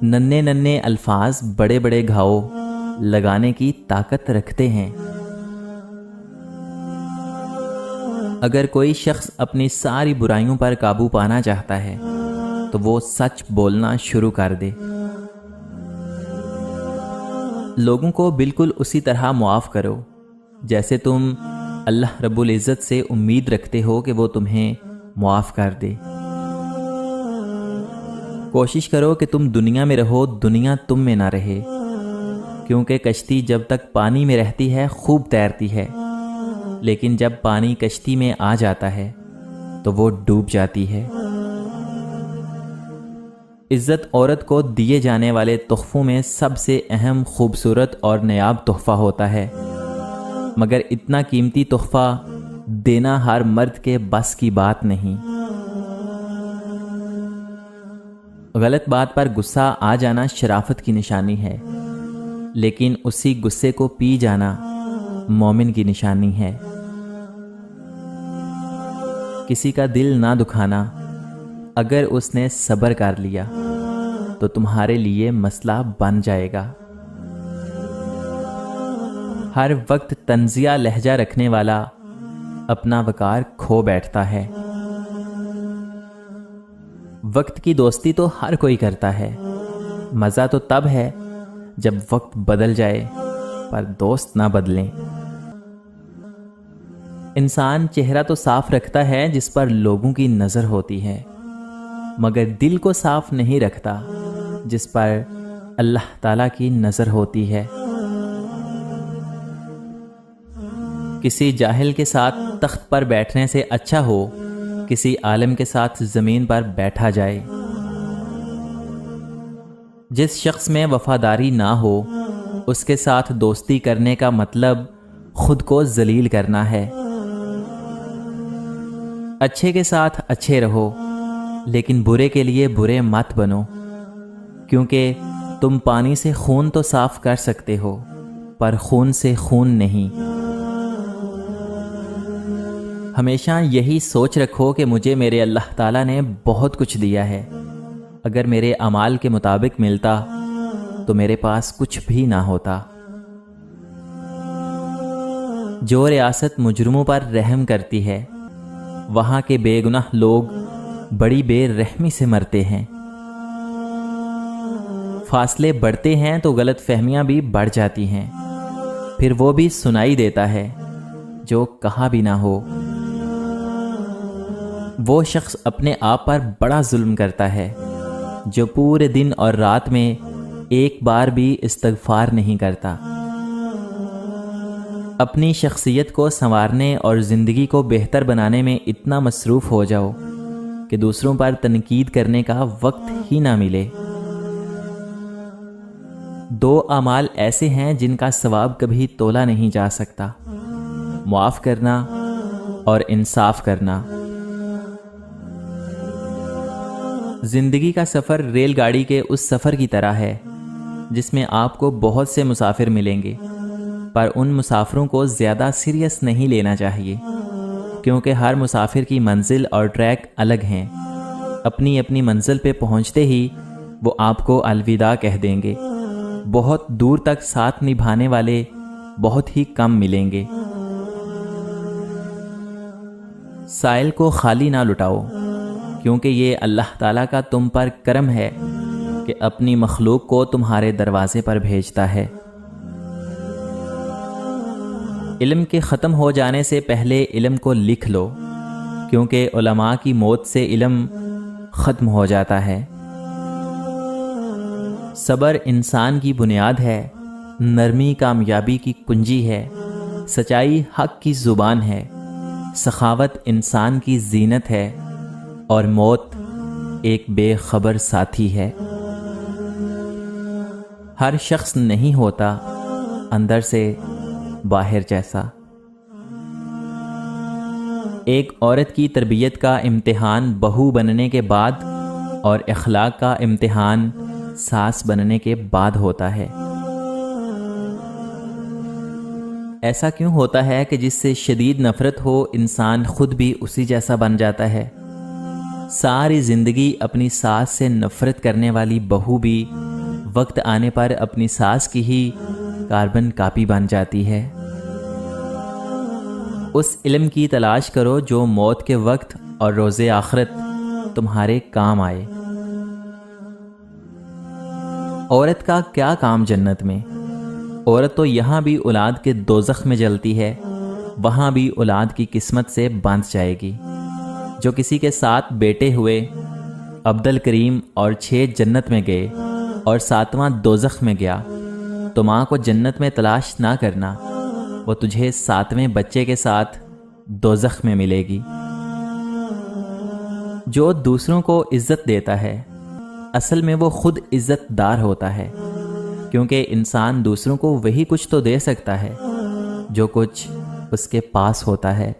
ننھے ننھے الفاظ بڑے بڑے گھاؤ لگانے کی طاقت رکھتے ہیں۔ اگر کوئی شخص اپنی ساری برائیوں پر قابو پانا چاہتا ہے تو وہ سچ بولنا شروع کر دے۔ لوگوں کو بالکل اسی طرح معاف کرو جیسے تم اللہ رب العزت سے امید رکھتے ہو کہ وہ تمہیں معاف کر دے۔ کوشش کرو کہ تم دنیا میں رہو، دنیا تم میں نہ رہے، کیونکہ کشتی جب تک پانی میں رہتی ہے خوب تیرتی ہے، لیکن جب پانی کشتی میں آ جاتا ہے تو وہ ڈوب جاتی ہے۔ عزت عورت کو دیے جانے والے تحفوں میں سب سے اہم، خوبصورت اور نایاب تحفہ ہوتا ہے، مگر اتنا قیمتی تحفہ دینا ہر مرد کے بس کی بات نہیں۔ غلط بات پر غصہ آ جانا شرافت کی نشانی ہے، لیکن اسی غصے کو پی جانا مومن کی نشانی ہے۔ کسی کا دل نہ دکھانا، اگر اس نے صبر کر لیا تو تمہارے لیے مسئلہ بن جائے گا۔ ہر وقت طنزیہ لہجہ رکھنے والا اپنا وقار کھو بیٹھتا ہے۔ وقت کی دوستی تو ہر کوئی کرتا ہے، مزہ تو تب ہے جب وقت بدل جائے پر دوست نہ بدلیں۔ انسان چہرہ تو صاف رکھتا ہے جس پر لوگوں کی نظر ہوتی ہے، مگر دل کو صاف نہیں رکھتا جس پر اللہ تعالیٰ کی نظر ہوتی ہے۔ کسی جاہل کے ساتھ تخت پر بیٹھنے سے اچھا ہو کسی عالم کے ساتھ زمین پر بیٹھا جائے۔ جس شخص میں وفاداری نہ ہو اس کے ساتھ دوستی کرنے کا مطلب خود کو ذلیل کرنا ہے۔ اچھے کے ساتھ اچھے رہو، لیکن برے کے لیے برے مت بنو، کیونکہ تم پانی سے خون تو صاف کر سکتے ہو پر خون سے خون نہیں۔ ہمیشہ یہی سوچ رکھو کہ مجھے میرے اللہ تعالیٰ نے بہت کچھ دیا ہے، اگر میرے اعمال کے مطابق ملتا تو میرے پاس کچھ بھی نہ ہوتا۔ جو ریاست مجرموں پر رحم کرتی ہے وہاں کے بے گناہ لوگ بڑی بے رحمی سے مرتے ہیں۔ فاصلے بڑھتے ہیں تو غلط فہمیاں بھی بڑھ جاتی ہیں، پھر وہ بھی سنائی دیتا ہے جو کہا بھی نہ ہو۔ وہ شخص اپنے آپ پر بڑا ظلم کرتا ہے جو پورے دن اور رات میں ایک بار بھی استغفار نہیں کرتا۔ اپنی شخصیت کو سنوارنے اور زندگی کو بہتر بنانے میں اتنا مصروف ہو جاؤ کہ دوسروں پر تنقید کرنے کا وقت ہی نہ ملے۔ دو اعمال ایسے ہیں جن کا ثواب کبھی تولا نہیں جا سکتا، معاف کرنا اور انصاف کرنا۔ زندگی کا سفر ریل گاڑی کے اس سفر کی طرح ہے جس میں آپ کو بہت سے مسافر ملیں گے، پر ان مسافروں کو زیادہ سیریس نہیں لینا چاہیے، کیونکہ ہر مسافر کی منزل اور ٹریک الگ ہیں۔ اپنی اپنی منزل پہ پہنچتے ہی وہ آپ کو الوداع کہہ دیں گے۔ بہت دور تک ساتھ نبھانے والے بہت ہی کم ملیں گے۔ سائل کو خالی نہ لٹاؤ، کیونکہ یہ اللہ تعالیٰ کا تم پر کرم ہے کہ اپنی مخلوق کو تمہارے دروازے پر بھیجتا ہے۔ علم کے ختم ہو جانے سے پہلے علم کو لکھ لو، کیونکہ علماء کی موت سے علم ختم ہو جاتا ہے۔ صبر انسان کی بنیاد ہے، نرمی کامیابی کی کنجی ہے، سچائی حق کی زبان ہے، سخاوت انسان کی زینت ہے، اور موت ایک بے خبر ساتھی ہے۔ ہر شخص نہیں ہوتا اندر سے باہر جیسا۔ ایک عورت کی تربیت کا امتحان بہو بننے کے بعد اور اخلاق کا امتحان ساس بننے کے بعد ہوتا ہے۔ ایسا کیوں ہوتا ہے کہ جس سے شدید نفرت ہو انسان خود بھی اسی جیسا بن جاتا ہے؟ ساری زندگی اپنی ساس سے نفرت کرنے والی بہو بھی وقت آنے پر اپنی ساس کی ہی کاربن کاپی بن جاتی ہے۔ اس علم کی تلاش کرو جو موت کے وقت اور روز آخرت تمہارے کام آئے۔ عورت کا کیا کام جنت میں؟ عورت تو یہاں بھی اولاد کے دوزخ میں جلتی ہے، وہاں بھی اولاد کی قسمت سے باندھ جائے گی۔ جو کسی کے 7 بیٹے ہوئے، عبد الکریم اور 6 جنت میں گئے اور 7واں دوزخ میں گیا، تو ماں کو جنت میں تلاش نہ کرنا، وہ تجھے 7ویں بچے کے ساتھ دوزخ میں ملے گی۔ جو دوسروں کو عزت دیتا ہے، اصل میں وہ خود عزت دار ہوتا ہے، کیونکہ انسان دوسروں کو وہی کچھ تو دے سکتا ہے جو کچھ اس کے پاس ہوتا ہے۔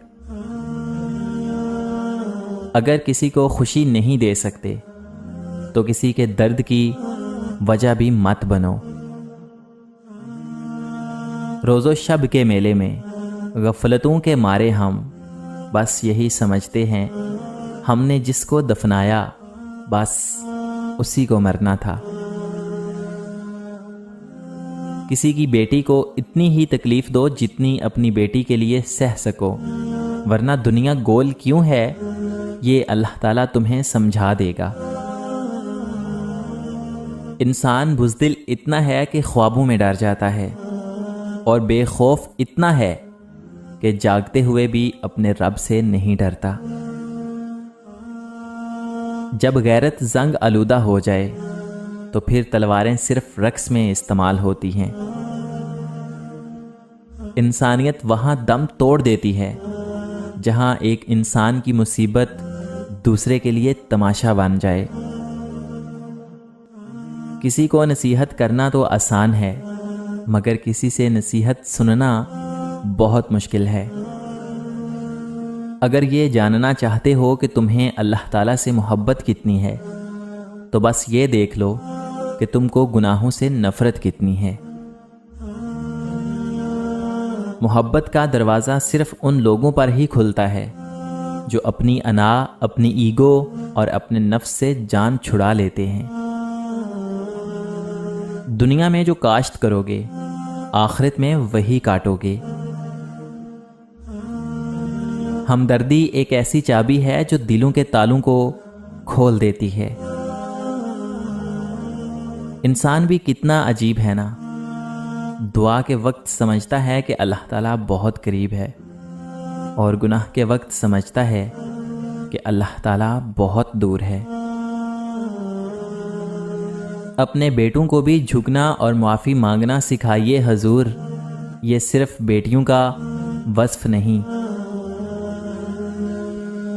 اگر کسی کو خوشی نہیں دے سکتے تو کسی کے درد کی وجہ بھی مت بنو۔ روز و شب کے میلے میں غفلتوں کے مارے ہم بس یہی سمجھتے ہیں ہم نے جس کو دفنایا بس اسی کو مرنا تھا۔ کسی کی بیٹی کو اتنی ہی تکلیف دو جتنی اپنی بیٹی کے لیے سہ سکو، ورنہ دنیا گول کیوں ہے یہ اللہ تعالیٰ تمہیں سمجھا دے گا۔ انسان بزدل اتنا ہے کہ خوابوں میں ڈر جاتا ہے، اور بے خوف اتنا ہے کہ جاگتے ہوئے بھی اپنے رب سے نہیں ڈرتا۔ جب غیرت زنگ آلودہ ہو جائے تو پھر تلواریں صرف رقص میں استعمال ہوتی ہیں۔ انسانیت وہاں دم توڑ دیتی ہے جہاں ایک انسان کی مصیبت دوسرے کے لیے تماشا بن جائے۔ کسی کو نصیحت کرنا تو آسان ہے، مگر کسی سے نصیحت سننا بہت مشکل ہے۔ اگر یہ جاننا چاہتے ہو کہ تمہیں اللہ تعالیٰ سے محبت کتنی ہے، تو بس یہ دیکھ لو کہ تم کو گناہوں سے نفرت کتنی ہے۔ محبت کا دروازہ صرف ان لوگوں پر ہی کھلتا ہے جو اپنی انا، اپنی ایگو اور اپنے نفس سے جان چھڑا لیتے ہیں۔ دنیا میں جو کاشت کرو گے، آخرت میں وہی کاٹو گے۔ ہمدردی ایک ایسی چابی ہے جو دلوں کے تالوں کو کھول دیتی ہے۔ انسان بھی کتنا عجیب ہے نا، دعا کے وقت سمجھتا ہے کہ اللہ تعالیٰ بہت قریب ہے، اور گناہ کے وقت سمجھتا ہے کہ اللہ تعالیٰ بہت دور ہے۔ اپنے بیٹوں کو بھی جھکنا اور معافی مانگنا سکھائیے حضور، یہ صرف بیٹیوں کا وصف نہیں